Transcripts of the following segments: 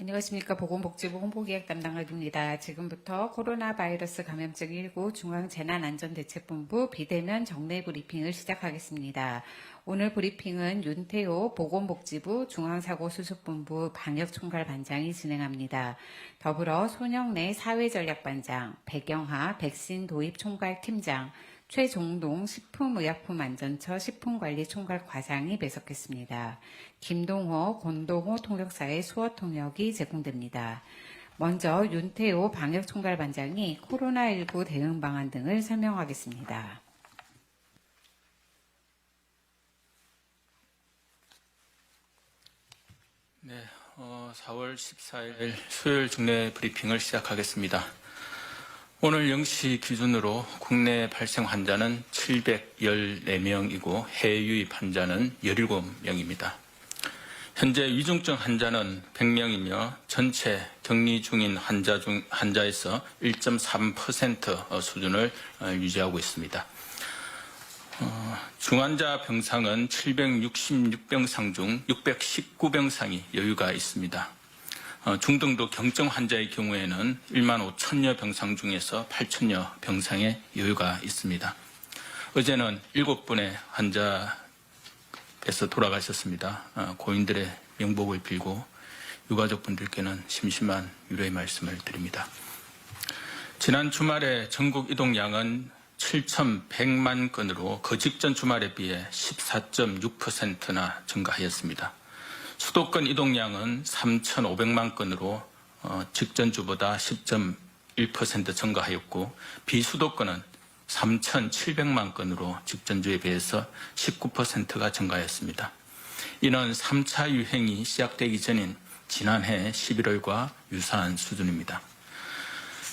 안녕하십니까. 보건복지부 홍보기획 담당관입니다. 지금부터 코로나 바이러스 감염증 19 중앙재난안전대책본부 비대면 정례 브리핑을 시작하겠습니다. 오늘 브리핑은 윤태호 보건복지부 중앙사고수습본부 방역총괄반장이 진행합니다. 더불어 손영래 사회전략반장, 백영하 백신 도입 총괄팀장, 최종동 식품의약품안전처 식품관리총괄과장이 배석했습니다. 김동호, 권동호 통역사의 수어 통역이 제공됩니다. 먼저 윤태호 방역총괄반장이 코로나19 대응 방안 등을 설명하겠습니다. 네, 4월 14일 수요일 중례 브리핑을 시작하겠습니다. 오늘 0시 기준으로 국내 발생 환자는 714명이고 해외 유입 환자는 17명입니다. 현재 위중증 환자는 100명이며 전체 격리 중인 환자에서 1.3% 수준을 유지하고 있습니다. 중환자 병상은 766병상 중 619병상이 여유가 있습니다. 중등도 경증 환자의 경우에는 1만 5천여 병상 중에서 8천여 병상의 여유가 있습니다. 어제는 7분의 환자께서 돌아가셨습니다. 고인들의 명복을 빌고 유가족분들께는 심심한 위로의 말씀을 드립니다. 지난 주말에 전국 이동량은 7,100만 건으로 그 직전 주말에 비해 14.6%나 증가하였습니다. 수도권 이동량은 3,500만 건으로 직전 주보다 10.1% 증가하였고 비수도권은 3,700만 건으로 직전 주에 비해서 19%가 증가했습니다. 이는 3차 유행이 시작되기 전인 지난해 11월과 유사한 수준입니다.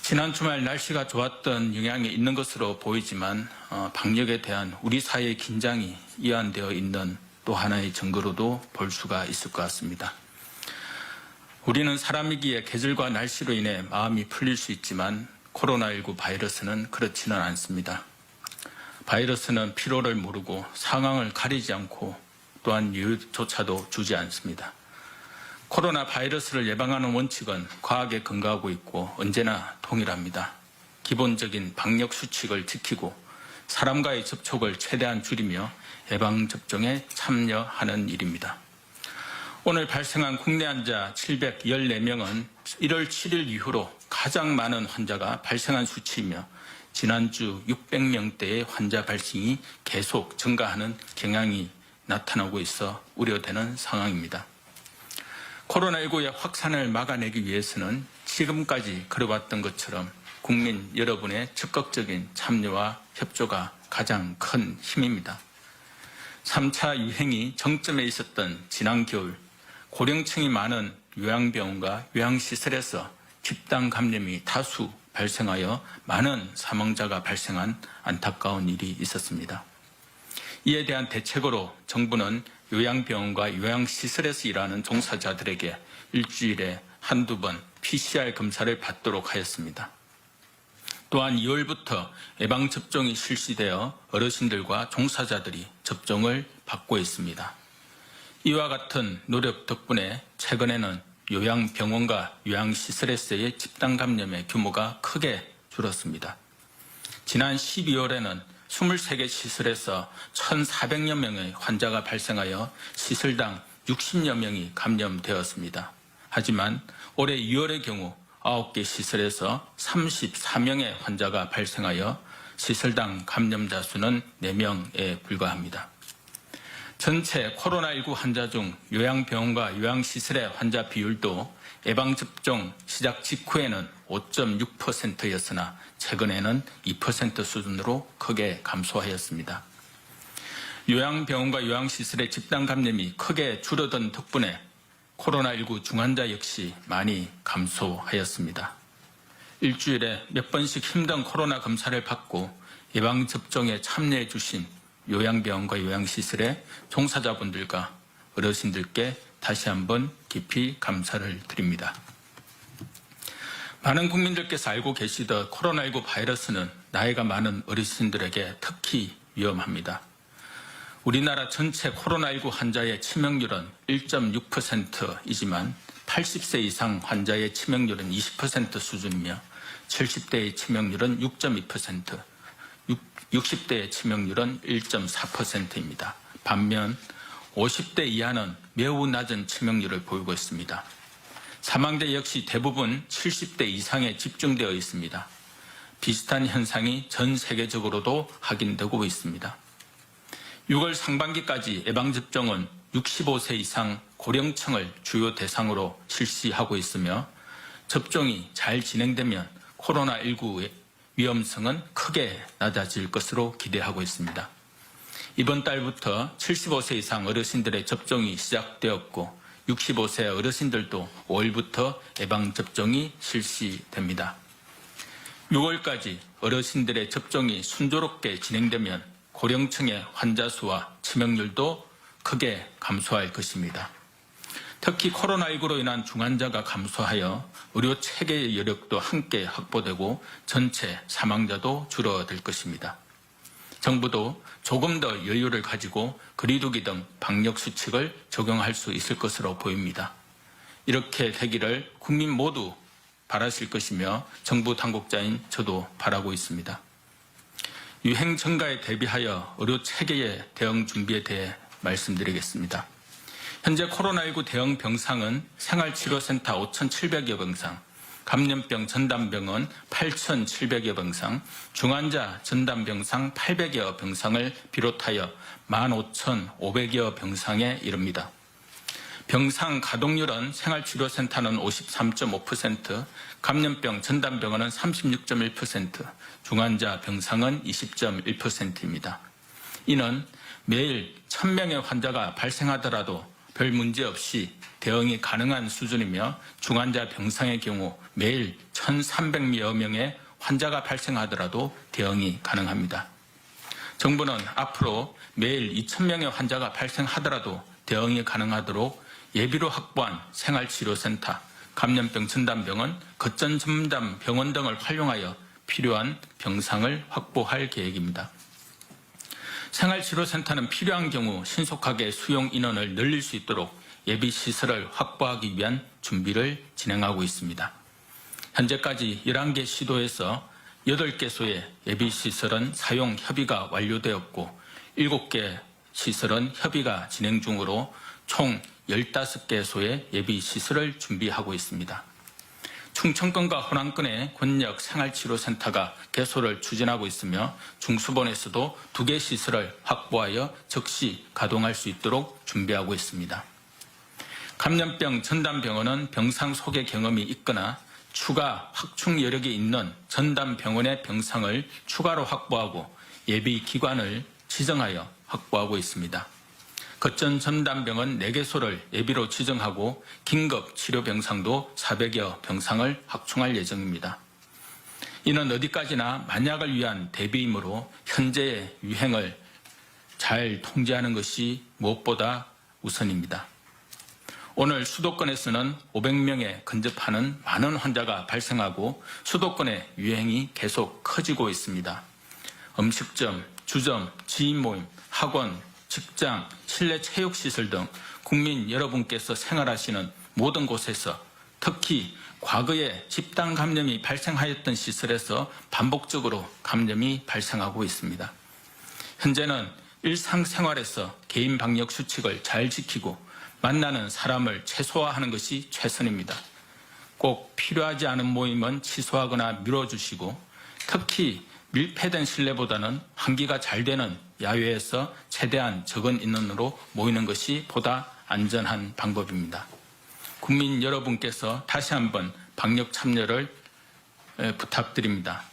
지난 주말 날씨가 좋았던 영향이 있는 것으로 보이지만 방역에 대한 우리 사회의 긴장이 이완되어 있는 또 하나의 증거로도 볼 수가 있을 것 같습니다. 우리는 사람이기에 계절과 날씨로 인해 마음이 풀릴 수 있지만 코로나19 바이러스는 그렇지는 않습니다. 바이러스는 피로를 모르고 상황을 가리지 않고 또한 여유조차도 주지 않습니다. 코로나 바이러스를 예방하는 원칙은 과학에 근거하고 있고 언제나 동일합니다. 기본적인 방역 수칙을 지키고 사람과의 접촉을 최대한 줄이며 예방접종에 참여하는 일입니다. 오늘 발생한 국내 환자 714명은 1월 7일 이후로 가장 많은 환자가 발생한 수치이며 지난주 600명대의 환자 발생이 계속 증가하는 경향이 나타나고 있어 우려되는 상황입니다. 코로나19의 확산을 막아내기 위해서는 지금까지 그려왔던 것처럼 국민 여러분의 적극적인 참여와 협조가 가장 큰 힘입니다. 3차 유행이 정점에 있었던 지난 겨울 고령층이 많은 요양병원과 요양시설에서 집단 감염이 다수 발생하여 많은 사망자가 발생한 안타까운 일이 있었습니다. 이에 대한 대책으로 정부는 요양병원과 요양시설에서 일하는 종사자들에게 일주일에 한두 번 PCR 검사를 받도록 하였습니다. 또한 2월부터 예방접종이 실시되어 어르신들과 종사자들이 접종을 받고 있습니다. 이와 같은 노력 덕분에 최근에는 요양병원과 요양시설에서의 집단 감염의 규모가 크게 줄었습니다. 지난 12월에는 23개 시설에서 1,400여 명의 환자가 발생하여 시설당 60여 명이 감염되었습니다. 하지만 올해 2월의 경우 9개 시설에서 34명의 환자가 발생하여 시설당 감염자 수는 4명에 불과합니다. 전체 코로나19 환자 중 요양병원과 요양시설의 환자 비율도 예방접종 시작 직후에는 5.6%였으나 최근에는 2% 수준으로 크게 감소하였습니다. 요양병원과 요양시설의 집단 감염이 크게 줄어든 덕분에 코로나19 중환자 역시 많이 감소하였습니다. 일주일에 몇 번씩 힘든 코로나 검사를 받고 예방접종에 참여해 주신 요양병원과 요양시설의 종사자분들과 어르신들께 다시 한번 깊이 감사를 드립니다. 많은 국민들께서 알고 계시듯 코로나19 바이러스는 나이가 많은 어르신들에게 특히 위험합니다. 우리나라 전체 코로나19 환자의 치명률은 1.6%이지만 80세 이상 환자의 치명률은 20% 수준이며 70대의 치명률은 6.2%, 60대의 치명률은 1.4%입니다. 반면 50대 이하는 매우 낮은 치명률을 보이고 있습니다. 사망자 역시 대부분 70대 이상에 집중되어 있습니다. 비슷한 현상이 전 세계적으로도 확인되고 있습니다. 6월 상반기까지 예방접종은 65세 이상 고령층을 주요 대상으로 실시하고 있으며 접종이 잘 진행되면 코로나19의 위험성은 크게 낮아질 것으로 기대하고 있습니다. 이번 달부터 75세 이상 어르신들의 접종이 시작되었고 65세 어르신들도 5월부터 예방접종이 실시됩니다. 6월까지 어르신들의 접종이 순조롭게 진행되면 고령층의 환자 수와 치명률도 크게 감소할 것입니다. 특히 코로나19로 인한 중환자가 감소하여 의료 체계의 여력도 함께 확보되고 전체 사망자도 줄어들 것입니다. 정부도 조금 더 여유를 가지고 거리두기 등 방역 수칙을 적용할 수 있을 것으로 보입니다. 이렇게 되기를 국민 모두 바라실 것이며 정부 당국자인 저도 바라고 있습니다. 유행 증가에 대비하여 의료 체계의 대응 준비에 대해 말씀드리겠습니다. 현재 코로나19 대응 병상은 생활치료센터 5,700여 병상, 감염병 전담병원 8,700여 병상, 중환자 전담병상 800여 병상을 비롯하여 15,500여 병상에 이릅니다. 병상 가동률은 생활치료센터는 53.5%, 감염병 전담병원은 36.1%, 중환자 병상은 20.1%입니다. 이는 매일 1,000명의 환자가 발생하더라도 별 문제 없이 대응이 가능한 수준이며 중환자 병상의 경우 매일 1,300여 명의 환자가 발생하더라도 대응이 가능합니다. 정부는 앞으로 매일 2,000명의 환자가 발생하더라도 대응이 가능하도록 예비로 확보한 생활치료센터, 감염병 전담병원, 거점 전담병원 등을 활용하여 필요한 병상을 확보할 계획입니다. 생활치료센터는 필요한 경우 신속하게 수용 인원을 늘릴 수 있도록 예비시설을 확보하기 위한 준비를 진행하고 있습니다. 현재까지 11개 시도에서 8개소의 예비시설은 사용 협의가 완료되었고 7개 시설은 협의가 진행 중으로 총 15개소의 예비시설을 준비하고 있습니다. 충청권과 호남권의 권역 생활치료센터가 개소를 추진하고 있으며 중수본에서도 2개 시설을 확보하여 즉시 가동할 수 있도록 준비하고 있습니다. 감염병 전담병원은 병상 소개 경험이 있거나 추가 확충 여력이 있는 전담병원의 병상을 추가로 확보하고 예비기관을 지정하여 확보하고 있습니다. 거점 전담병원 4개소를 예비로 지정하고 긴급 치료 병상도 400여 병상을 확충할 예정입니다. 이는 어디까지나 만약을 위한 대비이므로 현재의 유행을 잘 통제하는 것이 무엇보다 우선입니다. 오늘 수도권에서는 500명에 근접하는 많은 환자가 발생하고 수도권의 유행이 계속 커지고 있습니다. 음식점, 주점, 지인 모임, 학원, 직장, 실내 체육시설 등 국민 여러분께서 생활하시는 모든 곳에서 특히 과거에 집단 감염이 발생하였던 시설에서 반복적으로 감염이 발생하고 있습니다. 현재는 일상생활에서 개인 방역 수칙을 잘 지키고 만나는 사람을 최소화하는 것이 최선입니다. 꼭 필요하지 않은 모임은 취소하거나 미뤄주시고 특히 밀폐된 실내보다는 환기가 잘 되는 야외에서 최대한 적은 인원으로 모이는 것이 보다 안전한 방법입니다. 국민 여러분께서 다시 한번 방역 참여를 부탁드립니다.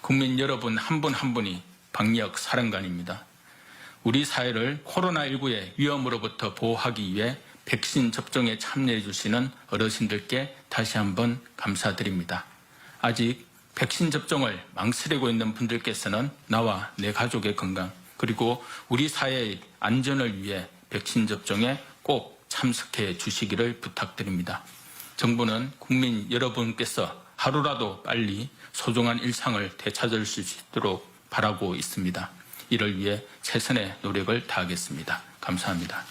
국민 여러분 한 분 한 분이 방역 사령관입니다. 우리 사회를 코로나19의 위험으로부터 보호하기 위해 백신 접종에 참여해 주시는 어르신들께 다시 한번 감사드립니다. 아직 백신 접종을 망설이고 있는 분들께서는 나와 내 가족의 건강 그리고 우리 사회의 안전을 위해 백신 접종에 꼭 참석해 주시기를 부탁드립니다. 정부는 국민 여러분께서 하루라도 빨리 소중한 일상을 되찾을 수 있도록 바라고 있습니다. 이를 위해 최선의 노력을 다하겠습니다. 감사합니다.